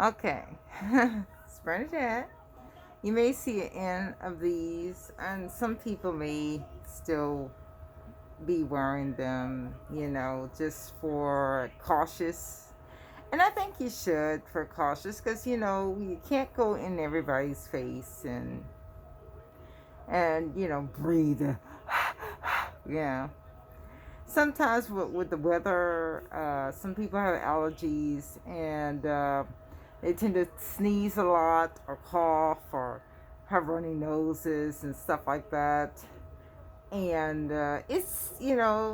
Okay. It's Bernadette. You may see an end of these, and some people may still be wearing them, just for cautious. And I think you should for cautious because, you can't go in everybody's face and breathe. Yeah. Sometimes with the weather, some people have allergies and they tend to sneeze a lot or cough or have runny noses and stuff like that. And it's,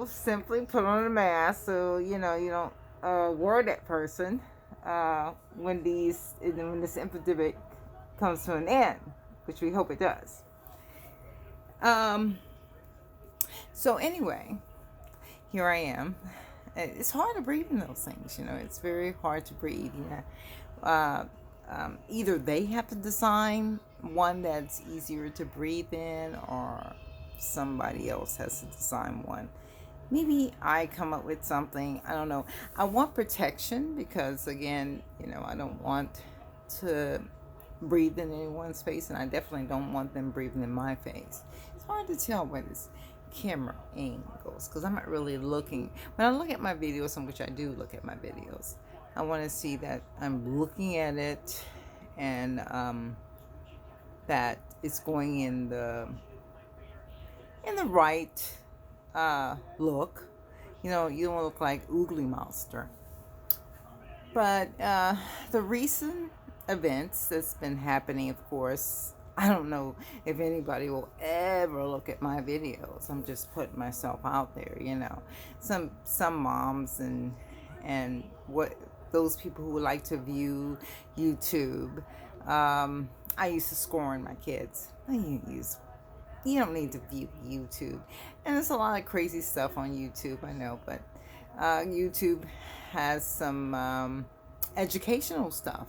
simply put on a mask so, you don't worry that person when this epidemic comes to an end, which we hope it does. Um, so, anyway, here I am. It's hard to breathe in those things, it's very hard to breathe. Either they have to design one that's easier to breathe in, or somebody else has to design one. Maybe I come up with something. I don't know. I want protection because, again, I don't want to breathe in anyone's face, and I definitely don't want them breathing in my face. It's hard to tell where this camera angles because I'm not really looking. When I look at my videos, in which I do look at my videos, I want to see that I'm looking at it and that it's going in the right look. You don't look like Oogly Monster. But the recent events that's been happening, of course, I don't know if anybody will ever look at my videos. I'm just putting myself out there, Some moms and what those people who like to view YouTube. I used to scorn my kids. You don't need to view YouTube. And there's a lot of crazy stuff on YouTube, I know, but YouTube has some educational stuff,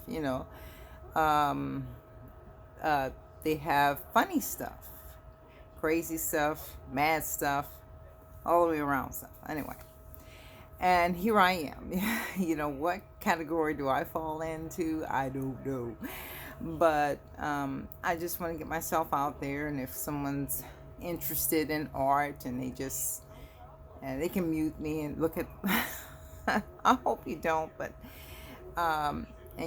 Um, uh, they have funny stuff, crazy stuff, mad stuff, all the way around stuff. Anyway, and here I am. What category do I fall into? I don't know. But I just want to get myself out there, and if someone's interested in art and they can mute me and look at I hope you don't, but and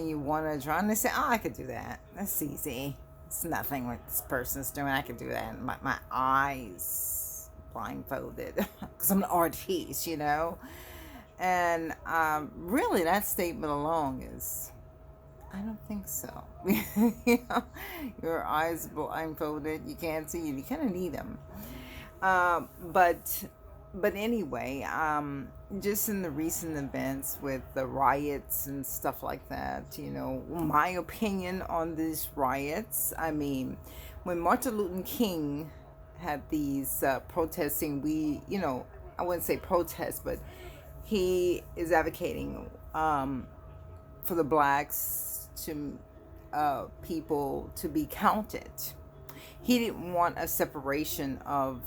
you want to draw and they say, oh, I could do that, that's easy, it's nothing what this person's doing, I could do that, and my eyes blindfolded because I'm an artiste, and really that statement alone is, I don't think so. Your eyes blindfolded, you can't see, and you kind of need them. But anyway, just in the recent events with the riots and stuff like that, my opinion on these riots. I mean, when Martin Luther King had these protesting, I wouldn't say protest, but he is advocating for the blacks to people to be counted. He didn't want a separation of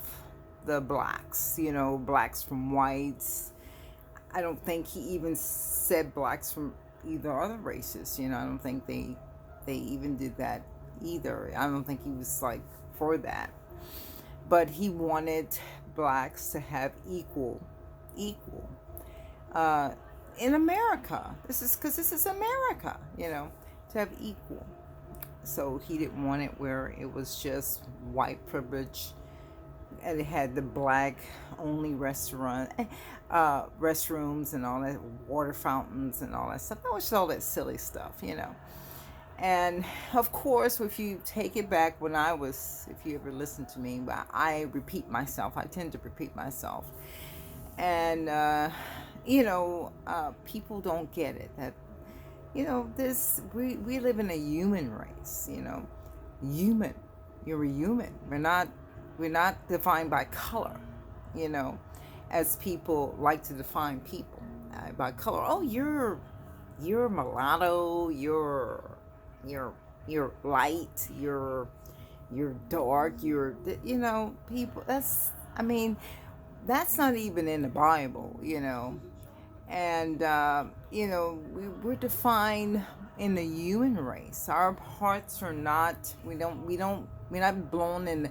the blacks, blacks from whites. I don't think he even said blacks from either other races. I don't think they even did that either. I don't think he was like for that. But he wanted blacks to have equal in America. This is America, to have equal. So he didn't want it where it was just white privilege, and it had the black only restrooms and all that, water fountains and all that stuff. That was all that silly stuff, And of course, if you take it back if you ever listen to me, I repeat myself. I tend to repeat myself. And, people don't get it. That, we live in a human race, Human. You're a human. We're not defined by color, as people like to define people by color. Oh, you're mulatto, you're light, you're dark, people. That's not even in the Bible, And we're defined in the human race. Our hearts are not. We're not blown in.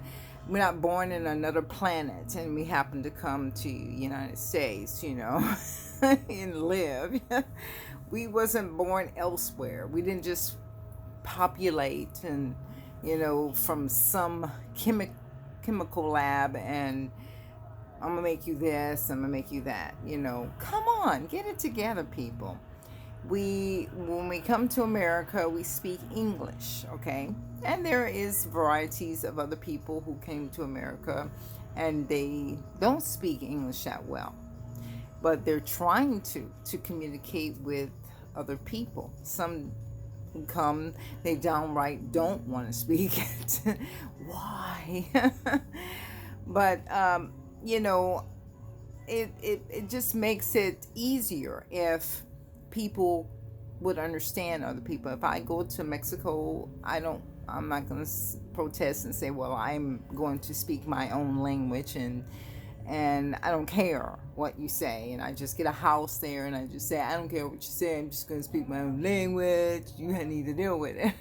We're not born in another planet, and we happen to come to United States, and live. We wasn't born elsewhere. We didn't just populate and from some chemical lab, and I'm gonna make you this, I'm gonna make you that. Come on, get it together, people. When we come to America, we speak English, okay? And there is varieties of other people who came to America and they don't speak English that well, but they're trying to communicate with other people. Some who come, they downright don't want to speak it. Why? But you know, it just makes it easier if people would understand other people. If I go to Mexico, I'm not going to protest and say, well, I'm going to speak my own language, and I don't care what you say, and I just get a house there and I just say, I don't care what you say, I'm just going to speak my own language, you need to deal with it.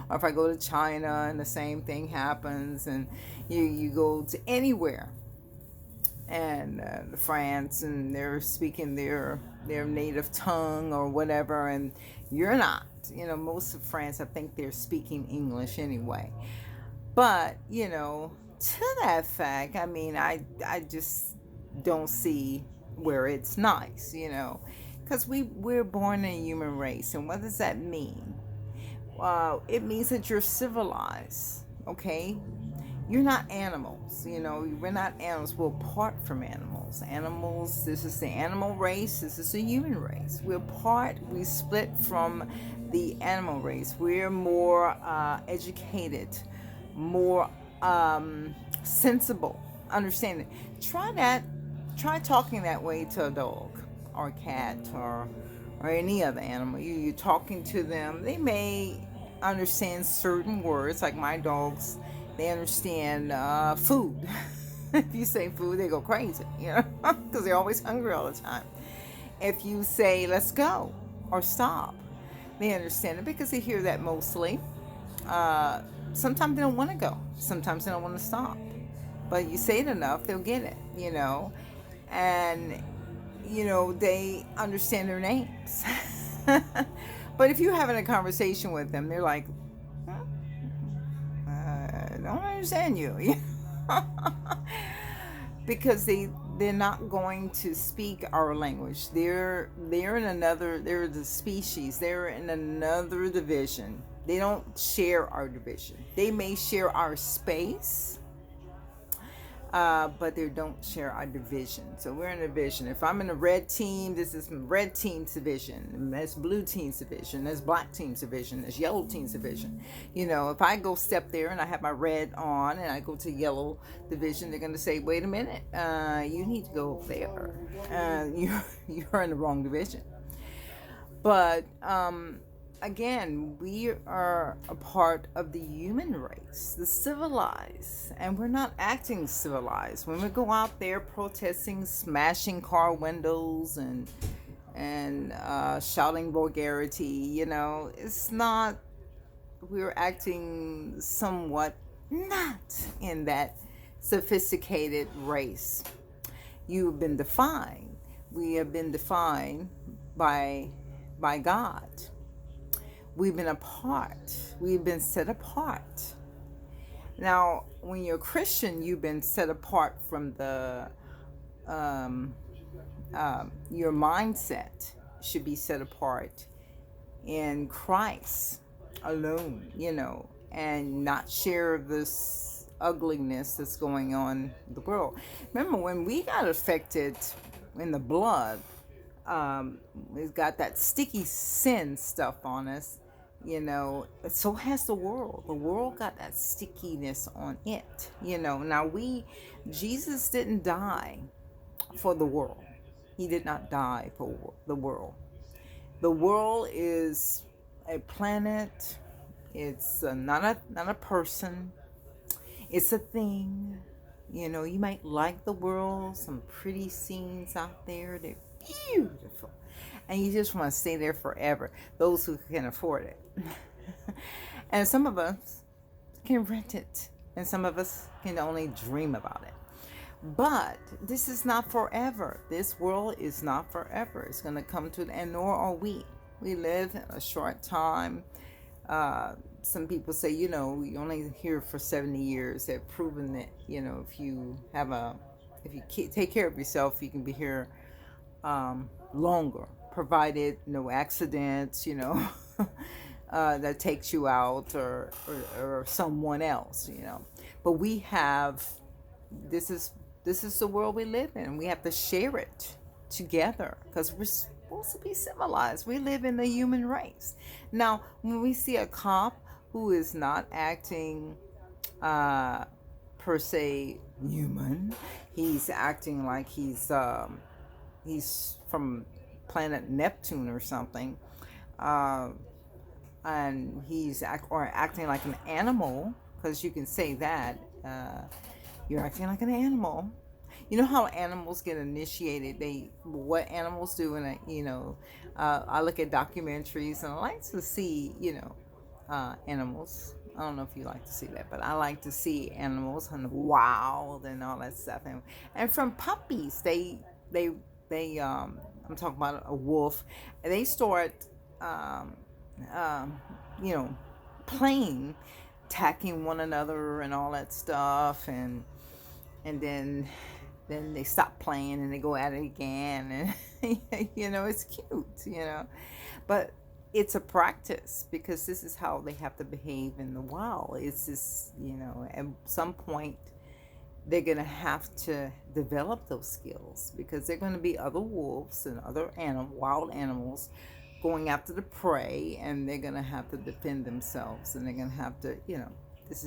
Or if I go to China and the same thing happens, and you go to anywhere, and France, and they're speaking their native tongue or whatever, and you're not. Most of France, I think they're speaking English anyway. But to that fact, I mean, I just don't see where it's nice, because we're born in a human race, and what does that mean? It means that you're civilized, okay? You're not animals, we're not animals. We're apart from animals. Animals, this is the animal race, this is the human race. We split from the animal race. We're more educated, more sensible, understanding. Try talking that way to a dog or a cat or any other animal. You're talking to them, they may understand certain words, like my dogs. They understand food. If you say food, they go crazy, because they're always hungry all the time. If you say, let's go or stop, they understand it because they hear that mostly. Sometimes they don't want to go. Sometimes they don't want to stop. But you say it enough, they'll get it, And, they understand their names. But if you're having a conversation with them, they're like, I don't understand you. Because they're not going to speak our language. They're the species. They're in another division. They don't share our division. They may share our space, but they don't share our division. So we're in a division. If I'm in a red team, this is red team's division. And that's blue team's division. That's black team's division. That's yellow team's division. If I go step there and I have my red on and I go to yellow division, they're going to say, wait a minute, you need to go there. You're in the wrong division. But again, we are a part of the human race, the civilized, and we're not acting civilized. When we go out there protesting, smashing car windows, and shouting vulgarity, it's not. We're acting somewhat not in that sophisticated race. You've been defined. We have been defined by God. We've been apart. We've been set apart. Now, when you're a Christian, you've been set apart from your mindset should be set apart in Christ alone, and not share this ugliness that's going on in the world. Remember, when we got affected in the blood, it's got that sticky sin stuff on us. So has the world. The world got that stickiness on it. Now Jesus didn't die for the world. He did not die for the world. The world is a planet. It's not a person. It's a thing. You might like the world. Some pretty scenes out there. They're beautiful. And you just want to stay there forever, those who can afford it. And some of us can rent it, and some of us can only dream about it. But this is not forever. This world is not forever. It's going to come to an end, nor are we. We live a short time. Some people say, you only here for 70 years. They've proven that, if you take care of yourself, you can be here longer, provided no accidents, that takes you out or someone else. But we have, this is the world we live in. We have to share it together because we're supposed to be civilized. We live in the human race. Now, when we see a cop who is not acting per se human, he's acting like he's from planet Neptune or something, and acting like an animal, because you can say that. You're acting like an animal. You know how animals get initiated? What animals do, and I look at documentaries, and I like to see, animals. I don't know if you like to see that, but I like to see animals and wild and all that stuff. And from puppies, I'm talking about a wolf, and they start, playing, attacking one another and all that stuff, and then they stop playing and they go at it again, and it's cute, but it's a practice, because this is how they have to behave in the wild. It's just, at some point they're going to have to develop those skills, because they're going to be other wolves and other wild animals going after the prey, and they're going to have to defend themselves, and they're going to have to, this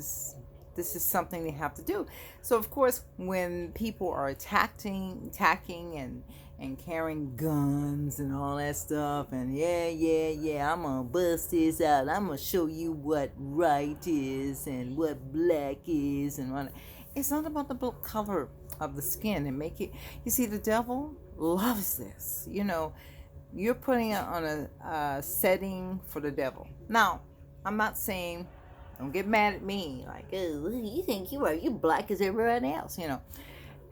is something they have to do. So of course, when people are attacking and carrying guns and all that stuff, and yeah, I'm gonna bust this out, I'm gonna show you what right is and what black is, and what. It's not about the color of the skin and make it. You see, the devil loves this. You're putting it on a setting for the devil. Now, I'm not saying, don't get mad at me, like, oh, you think you black as everyone else,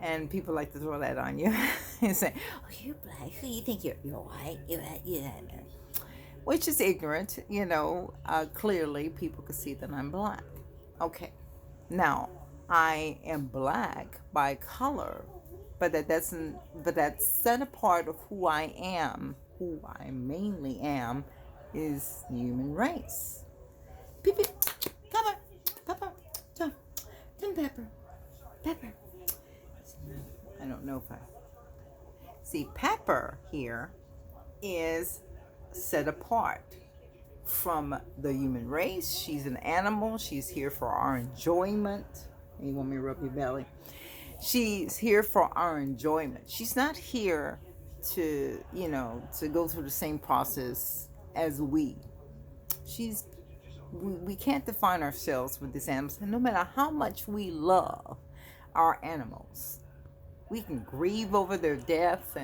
And people like to throw that on you and say, oh, you're black, who you think you're white, you're which is ignorant, clearly people can see that I'm black. Okay, now, I am black by color, but that's not a part of who I am. Who I mainly am is the human race. Peep, peep. Pepper, John, Pepper. I don't know if I see. Pepper here is set apart from the human race. She's an animal. She's here for our enjoyment. You want me to rub your belly? She's here for our enjoyment. She's not here to go through the same process as we. We can't define ourselves with these animals, and no matter how much we love our animals, we can grieve over their death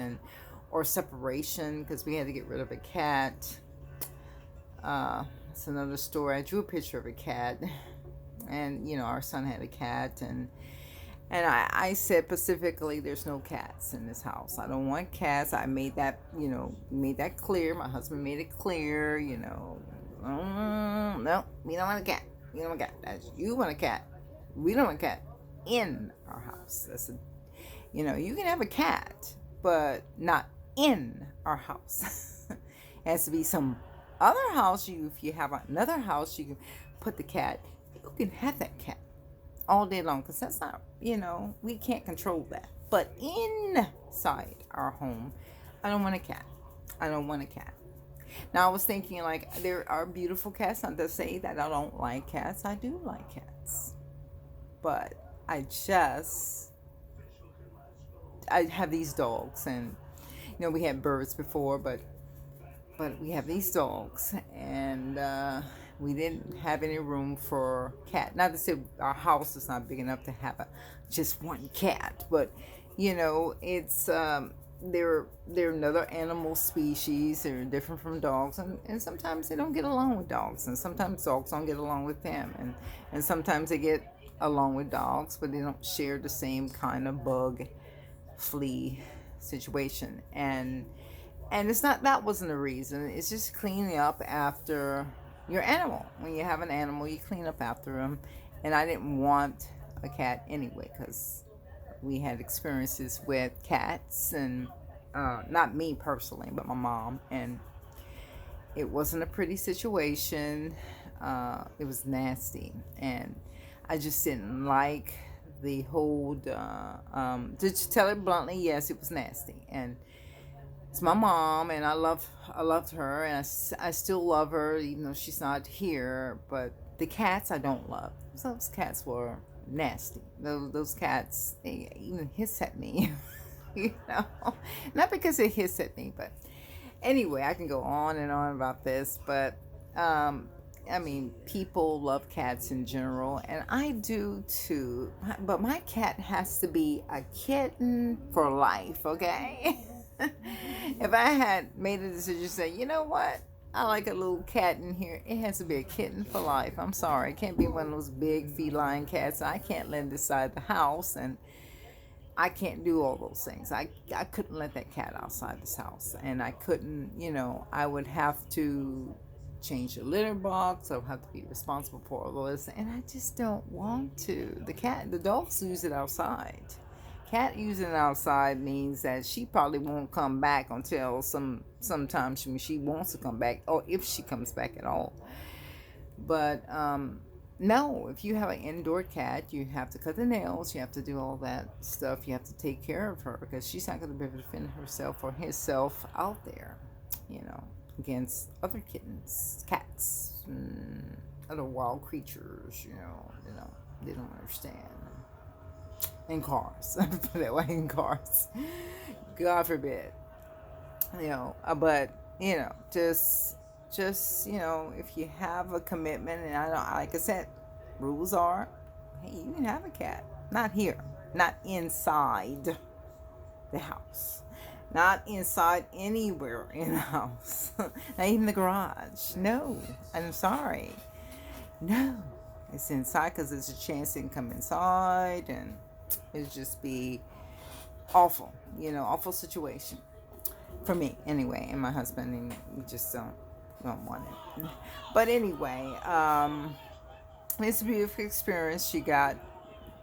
or separation, because we had to get rid of a cat. It's another story. I drew a picture of a cat, and our son had a cat, and I said specifically, there's no cats in this house. I don't want cats. I made that clear. My husband made it clear, no, we don't want a cat. You don't want a cat. You want a cat. We don't want a cat in our house. You can have a cat, but not in our house. It has to be some other house. If you have another house, you can put the cat. You can have that cat all day long, because that's not, we can't control that. But inside our home, I don't want a cat. Now, I was thinking, like, there are beautiful cats. Not to say that I don't like cats. I do like cats. But I have these dogs, and, we had birds before, but we have these dogs, and we didn't have any room for cat. Not to say our house is not big enough to have just one cat, but it's they're another animal species. They're different from dogs, and sometimes they don't get along with dogs, and sometimes dogs don't get along with them, and sometimes they get along with dogs, but they don't share the same kind of bug flea situation. And it's not, that wasn't the reason. It's just cleaning up after your animal. When you have an animal, you clean up after them. And I didn't want a cat anyway, because we had experiences with cats, and not me personally, but my mom, and it wasn't a pretty situation. It was nasty, and I just didn't like the whole. To tell it bluntly, yes, it was nasty, and it's my mom, and I loved her, and I still love her, even though she's not here. But the cats I don't love. Those cats were nasty. Those cats, they even hiss at me, you know, not because they hiss at me, but anyway, I can go on and on about this, but I mean, people love cats in general, and I do too. But my cat has to be a kitten for life, okay? If I had made a decision to say, you know what, I like a little cat in here, it has to be a kitten for life. I'm sorry, it can't be one of those big feline cats. I can't let it inside the house, and I can't do all those things. I couldn't let that cat outside this house, and I couldn't, I would have to change the litter box. I would have to be responsible for all this, and I just don't want to. The dogs use it outside. Cat using it outside means that she probably won't come back until sometimes when she wants to come back, or if she comes back at all. But no, if you have an indoor cat, you have to cut the nails, you have to do all that stuff, you have to take care of her, because she's not going to be able to defend herself or himself out there, against other kittens, cats, other wild creatures. They don't understand. In cars, put that way, in cars. God forbid, but just if you have a commitment, and I don't, like I said, rules are, hey, you can have a cat, not here, not inside the house, not inside anywhere in the house, not even the garage. No, I'm sorry, no, it's inside, because there's a chance it can come inside, and it'd just be awful, awful situation for me anyway, and my husband, and we just don't want it. But anyway, it's a beautiful experience she got.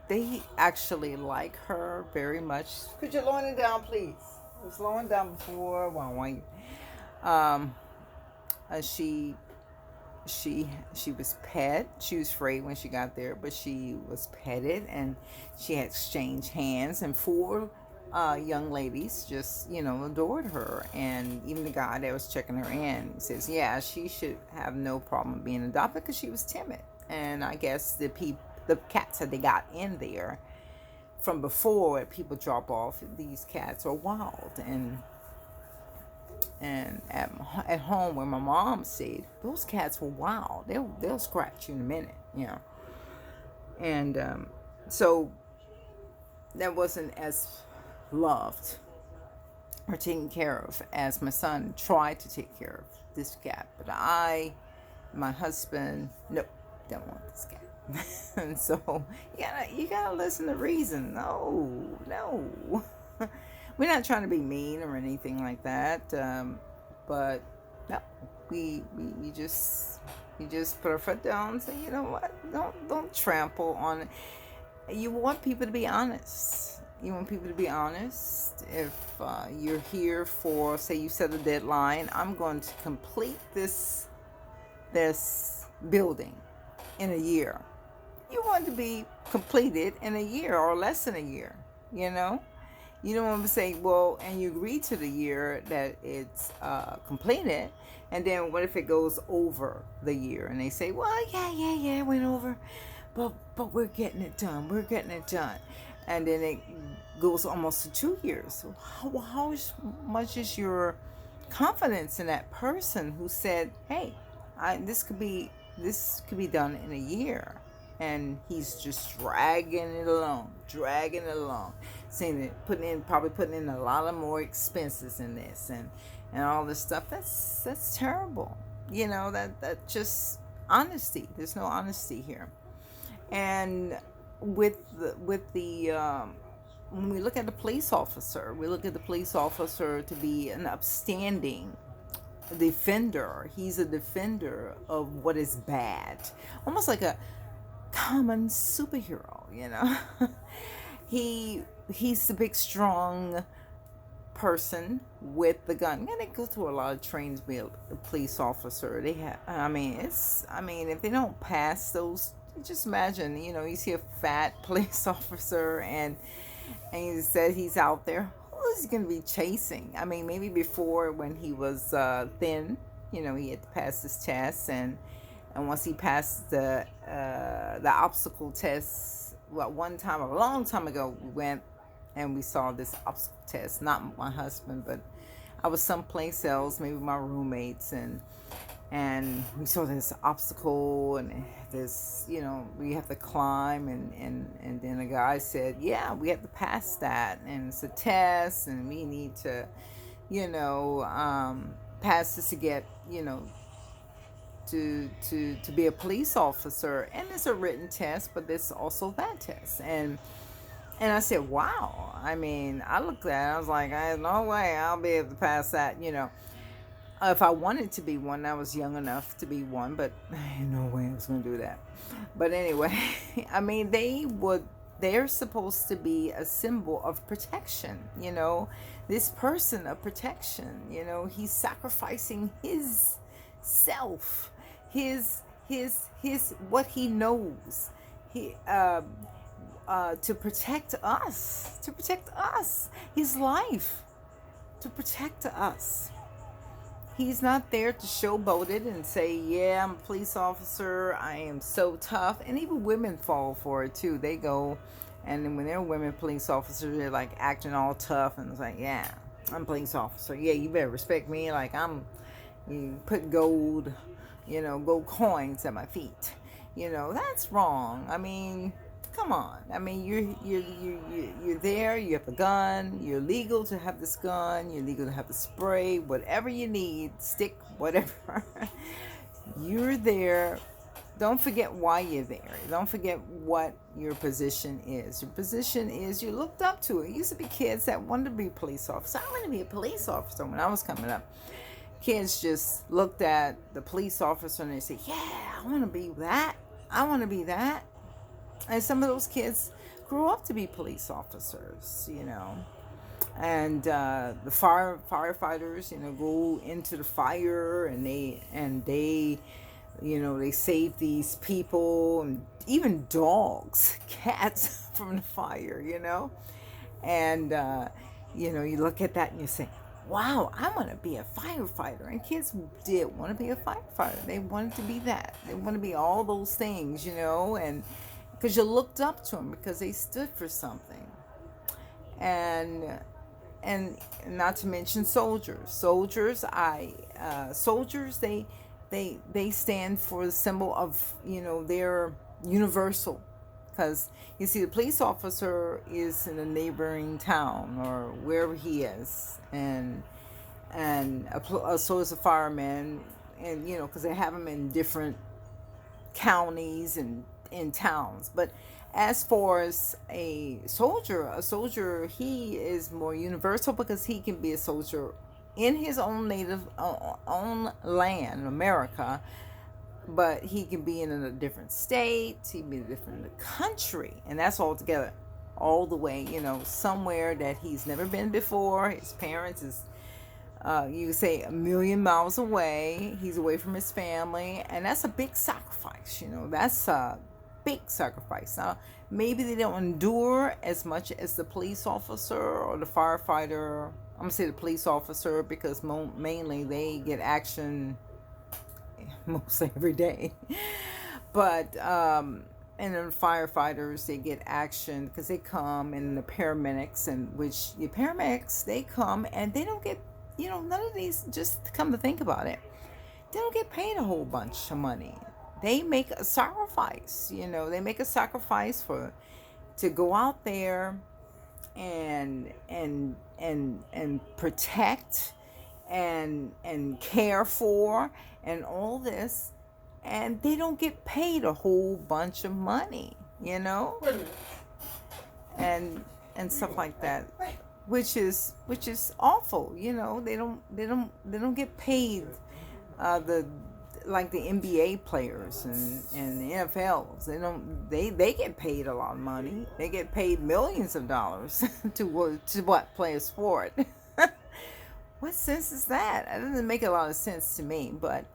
They actually like her very much. Could you lower it down, please? I was lowering down before. She was pet. She was afraid when she got there, but she was petted, and she had exchanged hands, and 4 young ladies just adored her. And even the guy that was checking her in says, yeah, she should have no problem being adopted, because she was timid. And I guess the cats that they got in there from before, people drop off, these cats are wild. And at home where my mom stayed, those cats were wild. They'll scratch you in a minute, And so that wasn't as loved or taken care of as my son tried to take care of this cat. But my husband, nope, don't want this cat. And so you gotta listen to reason. No. We're not trying to be mean or anything like that, but no, we just put our foot down and say, you know what? Don't trample on it. You want people to be honest. If you're here for, say, you set a deadline, I'm going to complete this building in a year. You want to be completed in a year or less than a year. You don't want to say, well, and you agree to the year that it's completed, and then what if it goes over the year? And they say, well, yeah, it went over, but we're getting it done. And then it goes almost to 2 years. So how much is your confidence in that person who said, hey, this could be done in a year? and he's just dragging it along, saying that probably putting in a lot of more expenses in this and all this stuff. That's terrible. That just honesty. There's no honesty here. And with the when we look at the police officer, we look at the police officer to be an upstanding defender. He's a defender of what is bad, almost like a common superhero. He's the big strong person with the gun. And they go through a lot of trainings to be a police officer. They have, if they don't pass those, just imagine, you see a fat police officer and he said he's out there. Who is he going to be chasing? Maybe before when he was thin, he had to pass this test, and once he passed the obstacle test, one time, a long time ago, we went and we saw this obstacle test. Not my husband, but I was someplace else, maybe my roommates, and we saw this obstacle and this, we have to climb, and then the guy said, yeah, we have to pass that, and it's a test, and we need to, pass this to get, to be a police officer. And it's a written test, but there's also that test. And I said, wow. I looked at it, I was like, I have no way I'll be able to pass that. If I wanted to be one, I was young enough to be one, but no way I was going to do that. But anyway, they're supposed to be a symbol of protection, this person of protection, he's sacrificing his self, his what he knows, to protect us, his life, to protect us. He's not there to showboat it and say, yeah, I'm a police officer, I am so tough. And even women fall for it too. They go, and then when they're women police officers, they're like acting all tough, and it's like, yeah, I'm a police officer, yeah, you better respect me, like you put gold coins at my feet. That's wrong. Come on. You're there. You have the gun. You're legal to have this gun. You're legal to have the spray. Whatever you need, stick, whatever. You're there. Don't forget why you're there. Don't forget what your position is. Your position is you're looked up to. It used to be kids that wanted to be police officers. I wanted to be a police officer when I was coming up. Kids just looked at the police officer and they said, yeah, I want to be that. I want to be that. And some of those kids grew up to be police officers, and the firefighters, go into the fire, and they they save these people, and even dogs, cats from the fire, and you look at that and you say, wow, I want to be a firefighter. And kids did want to be a firefighter. They wanted to be that. They want to be all those things, and because you looked up to them because they stood for something. And not to mention soldiers. Soldiers, they stand for the symbol of, they're universal. Because you see, the police officer is in a neighboring town or wherever he is, and so is a fireman, and because they have them in different counties and in towns. But as far as a soldier, he is more universal because he can be a soldier in his own own land, America, but he can be in a different state, he can be different in the country, and that's all together, all the way, somewhere that he's never been before. His parents is, you say, a million miles away. He's away from his family, and that's a big sacrifice. That's a big sacrifice. Now, maybe they don't endure as much as the police officer or the firefighter. I'm gonna say the police officer because mainly they get action mostly every day. But and then firefighters, they get action because they come, and the paramedics, and which the paramedics, they come and they don't get, none of these, just come to think about it, they don't get paid a whole bunch of money. they make a sacrifice. They make a sacrifice for to go out there and protect and care for and all this, and they don't get paid a whole bunch of money, and stuff like that, which is awful. They don't get paid the like the NBA players and the NFLs. They get paid a lot of money. They get paid millions of dollars to play a sport. What sense is that? That doesn't make a lot of sense to me. But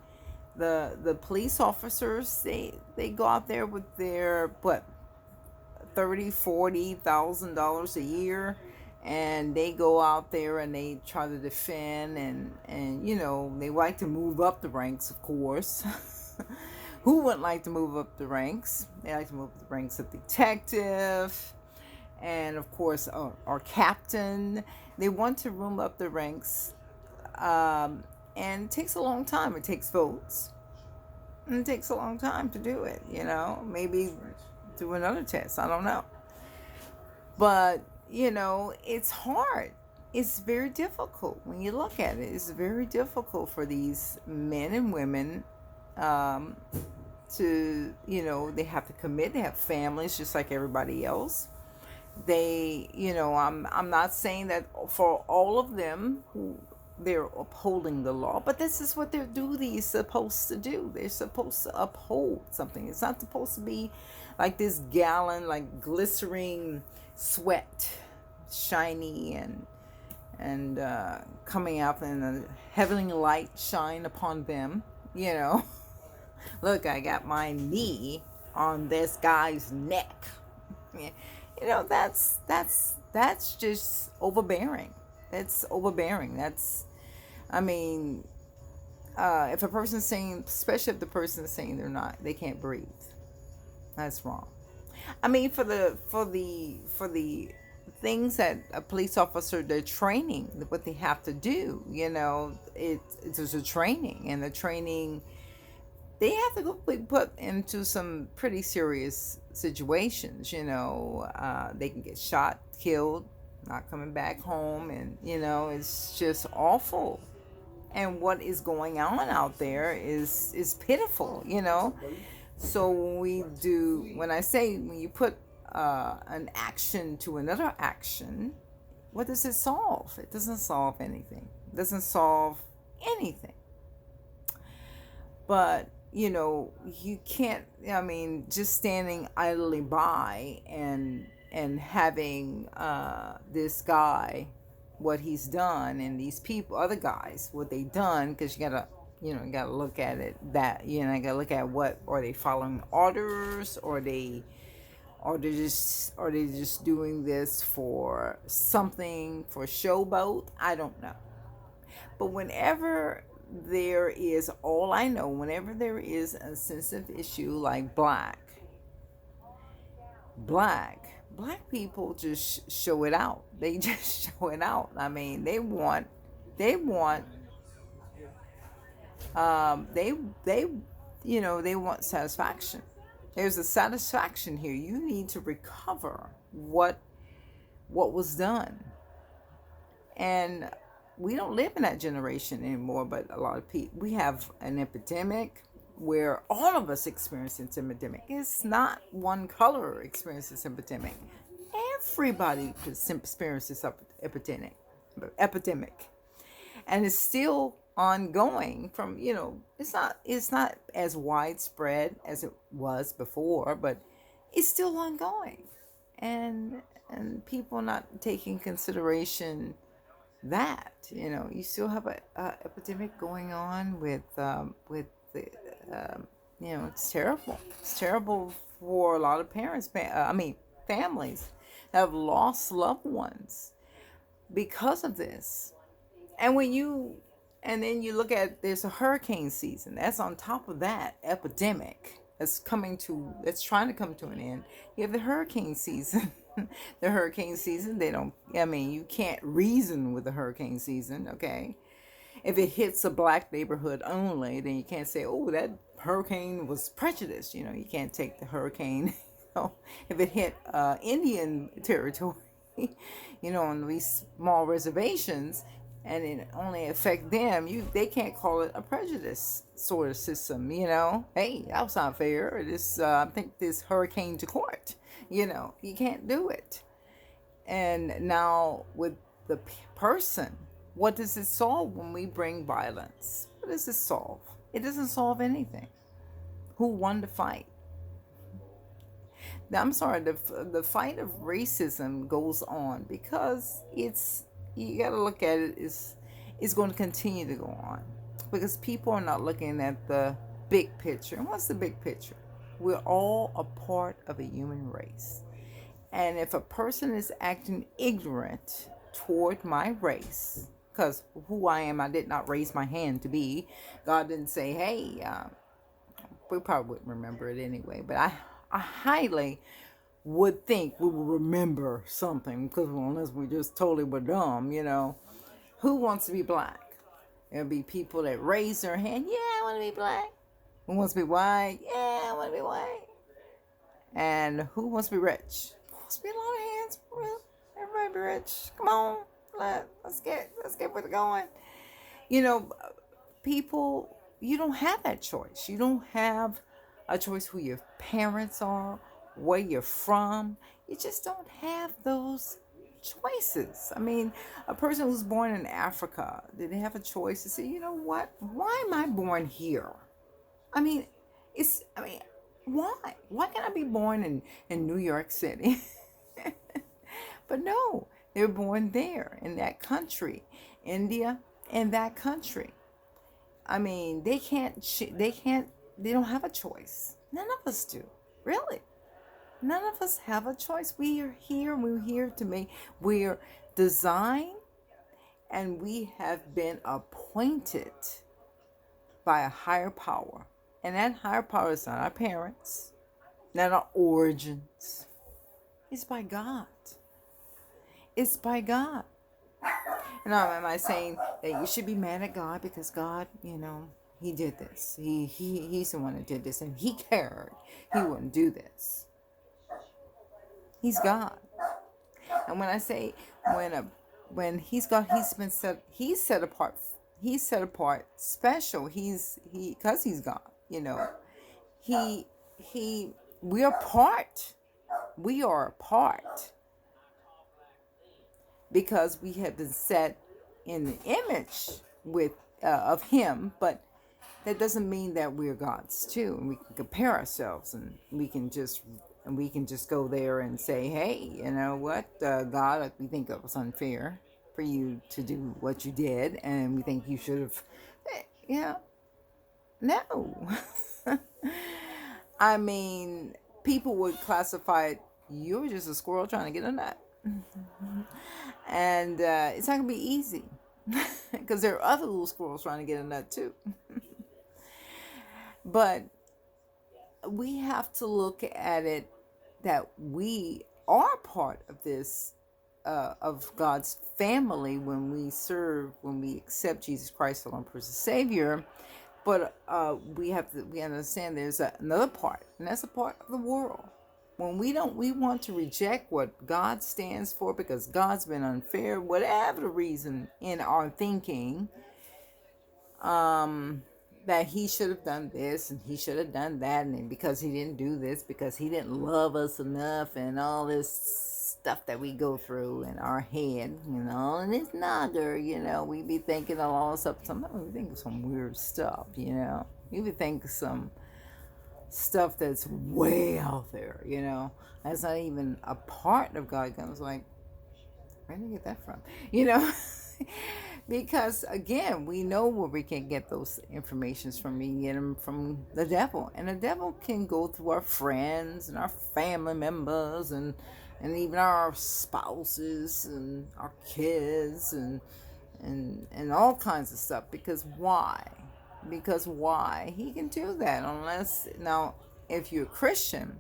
the police officers, they go out there with their $30,000-$40,000 a year, and they go out there and they try to defend, and they like to move up the ranks, of course. Who wouldn't like to move up the ranks? They like to move up the ranks of detective, and of course our captain. They want to move up the ranks, and it takes a long time. It takes votes, and it takes a long time to do it. Maybe do another test. I don't know. But, it's hard. It's very difficult when you look at it. It's very difficult for these men and women to, they have to commit. They have families just like everybody else. I'm not saying that for all of them who they're upholding the law, but this is what their duty is supposed to do. They're supposed to uphold something. It's not supposed to be like this gallon, like glycerine sweat, shiny and coming out, and a heavenly light shine upon them. Look, I got my knee on this guy's neck. That's just overbearing. That's overbearing. If a person's saying, especially if the person's saying they can't breathe, that's wrong. For the things that a police officer, they're training, what they have to do, it's a training, and the training, they have to be put into some pretty serious situations. They can get shot, killed, not coming back home, and it's just awful. And what is going on out there is pitiful. So when I say when you put an action to another action, what does it solve? It doesn't solve anything. It doesn't solve anything. But you can't. Just standing idly by and having this guy, what he's done, and these people, other guys, what they done, because you gotta look at it, that you gotta look at what are they following orders, or they just doing this for something, for showboat. I don't know. But whenever there is a sensitive issue like black people just show it out. They just show it out. They want they want satisfaction. There's a satisfaction here. You need to recover what was done. And we don't live in that generation anymore, but a lot of people, we have an epidemic where all of us experience this epidemic. It's not one color experiences epidemic. Everybody experiences epidemic. And it's still ongoing from, it's not as widespread as it was before, but it's still ongoing. And people are not taking consideration that, you still have a epidemic going on with the, it's terrible. It's terrible for a lot of parents, families that have lost loved ones because of this. And then you look at, there's a hurricane season. That's on top of that epidemic that's trying to come to an end. You have the hurricane season. The hurricane season, you can't reason with the hurricane season, okay? If it hits a black neighborhood only, then you can't say, oh, that hurricane was prejudiced. You can't take the hurricane, if it hit Indian territory, on these small reservations, and it only affect them. They can't call it a prejudice sort of system. Hey, that was not fair. I think this hurricane to court. You can't do it. And now with the person, what does it solve when we bring violence? What does it solve? It doesn't solve anything. Who won the fight? Now, I'm sorry, the fight of racism goes on because you got to look at it, it's going to continue to go on because people are not looking at the big picture. And what's the big picture? We're all a part of a human race. And if a person is acting ignorant toward my race, because who I am, I did not raise my hand to be. God didn't say, hey, we probably wouldn't remember it anyway. But I highly would think we would remember something, because unless we just totally were dumb, Who wants to be black? There'll be people that raise their hand, yeah, I want to be black. Who wants to be white? Yeah, I want to be white. And who wants to be rich? Wants to be a lot of hands. Everybody be rich. Come on, let's get where they're going. People, you don't have that choice. You don't have a choice who your parents are, where you're from. You just don't have those choices. I mean, a person who's born in Africa, did they have a choice to say, you know what? Why am I born here? I mean, why? Why can't I be born in New York City? But no, they're born there in that country, India, in that country. I mean, they don't have a choice. None of us do, really. None of us have a choice. We're here to make, we're designed, and we have been appointed by a higher power. And that higher power is not our parents, not our origins. It's by God. It's by God. Now, am I saying that you should be mad at God because God, He did this. He's the one that did this, and He cared. He wouldn't do this. He's God. And when I say when He's God, He's set apart. He's set apart, special. Because He's God. We are part. We are a part because we have been set in the image of Him, but that doesn't mean that we're God's too, and we can compare ourselves, and we can just go there and say, hey, you know what, God, we think it was unfair for you to do what you did, and we think you should have, no. I mean, people would classify it, you're just a squirrel trying to get a nut. And it's not going to be easy because there are other little squirrels trying to get a nut too. But we have to look at it that we are part of this, of God's family when we accept Jesus Christ as our personal Savior. But we understand there's another part, and that's a part of the world. When we want to reject what God stands for because God's been unfair, whatever the reason in our thinking, that He should have done this and He should have done that, and because He didn't do this, because He didn't love us enough, and all this stuff that we go through in our head, and it's nagger, we be thinking of all stuff. Sometimes we think of some weird stuff, we be thinking some stuff that's way out there, that's not even a part of God. I was like, where did I get that from? Because again, we know where we can get those informations from. We get them from the devil, and the devil can go through our friends and our family members and even our spouses and our kids and all kinds of stuff. Because why? He can do that now, if you're a Christian,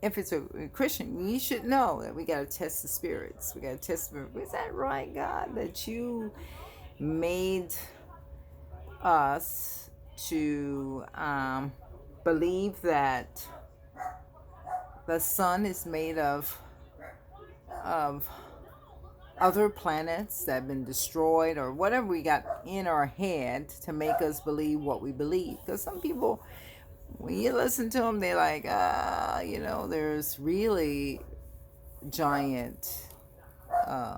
if it's a Christian, you should know that we got to test the spirits. We got to test the spirits. Is that right, God, that you made us to believe that the sun is made of other planets that have been destroyed or whatever we got in our head to make us believe what we believe. Because some people, when you listen to them, they're like, there's really giant uh,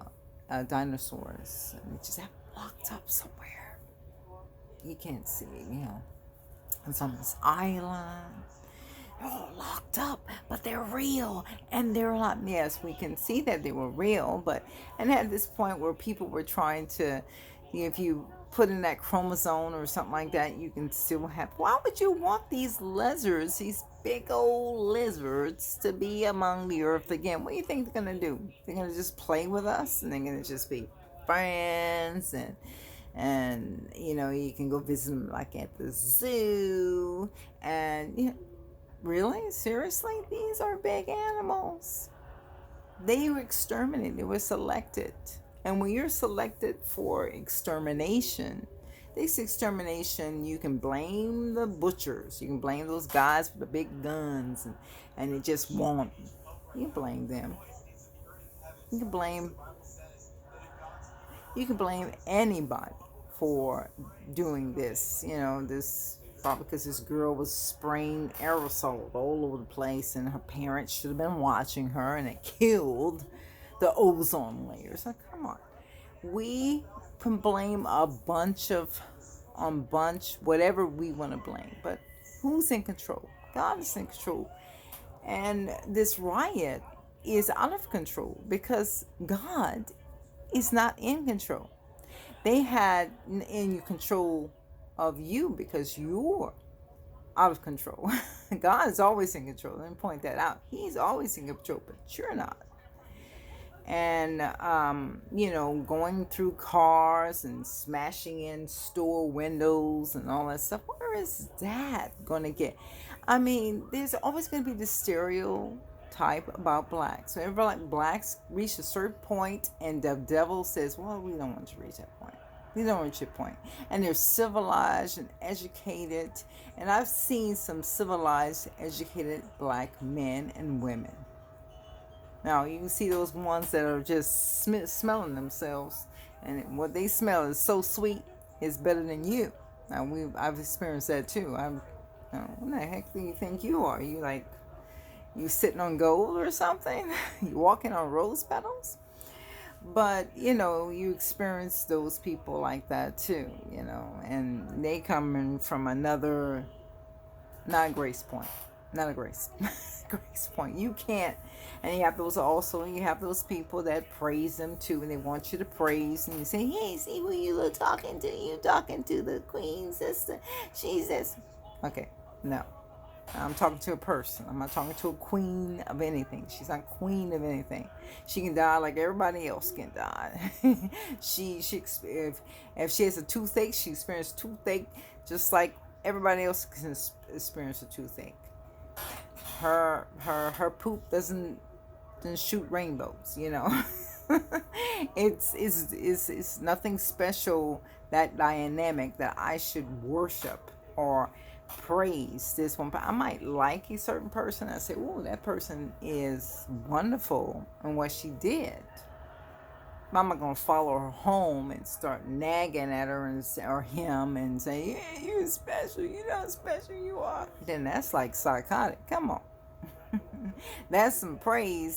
dinosaurs, and they just have locked up somewhere. You can't see, it's on this island. They're all locked up, but they're real, and they're not. Yes, we can see that they were real, but and at this point where people were trying to, if you put in that chromosome or something like that, you can still have. Why would you want these lizards, these big old lizards, to be among the earth again? What do you think they're gonna do? They're gonna just play with us, and they're gonna just be friends, and you can go visit them like at the zoo, and really? Seriously? These are big animals. They were exterminated, they were selected. And when you're selected for extermination, this extermination, you can blame the butchers. You can blame those guys with the big guns and they just won't. You can blame them. You can blame you can blame anybody for doing this. This probably because this girl was spraying aerosol all over the place, and her parents should have been watching her, and it killed the ozone layers. Like, come on, we can blame whatever we want to blame, but who's in control? God is in control, and this riot is out of control because God is not in control. They had in control of you because you're out of control. God is always in control. Let me point that out. He's always in control, but you're not. And going through cars and smashing in store windows and all that stuff. Where is that going to get? I mean, there's always going to be this stereotype about blacks. So everybody like blacks reach a certain point, and the devil says, "Well, we don't want you to reach that point. We don't reach your point." And they're civilized and educated, and I've seen some civilized, educated black men and women. Now, you can see those ones that are just smelling themselves, and what they smell is so sweet, it's better than you. Now, I've experienced that too. What the heck do you think you are? You sitting on gold or something? You walking on rose petals? But, you experience those people like that too, and they coming from another, not a grace point, not a grace point. You can't. And you have those people that praise them too, and they want you to praise, and you say, "Hey, see who you talking to? You talking to the queen sister? She's this." Okay, no, I'm talking to a person. I'm not talking to a queen of anything. She's not queen of anything. She can die like everybody else can die. If she has a toothache, she experiences toothache just like everybody else can experience a toothache. Her poop doesn't shoot rainbows. It's nothing special, that dynamic that I should worship or praise this one. But I might like a certain person. I say, "Oh, that person is wonderful in what she did." But I'm not gonna follow her home and start nagging at her or him and say, "Yeah, you're special. You're not special. You are." Then that's like psychotic. Come on. That's some praise